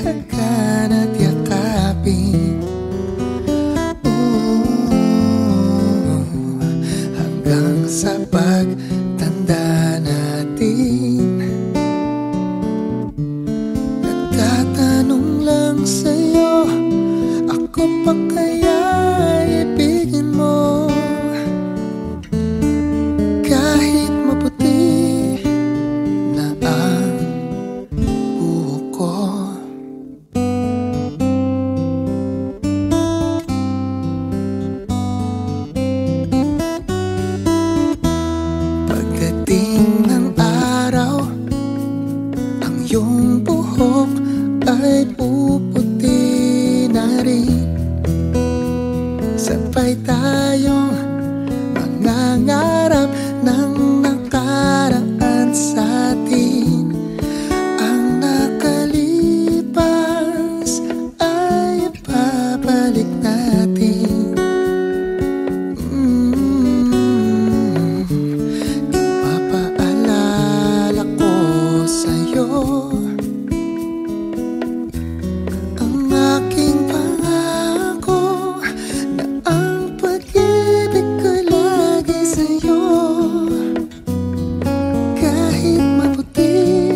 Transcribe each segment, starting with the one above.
hawakan at yakapin. Hanggang sa pagtanda natin, nagtatanong lang sa'yo, ako pa kaya ibigin mo? Kahit maputi na ang buhok ko. Pagdating ng araw, ang iyong buhok ay puputi na rin. Sabay tayong mangangarap ng nakaraan sa atin. Ang nakalipas ay babalik natin. Ipapaalala ko sa'yo ang aking pangako na ang pag-ibig ko lagi sa'yo. Kahit maputi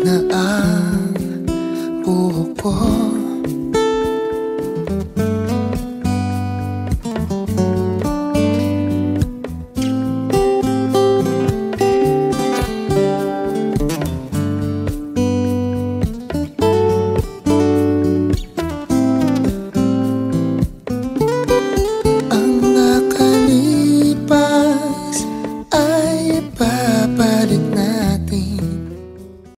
na ang buhok ko.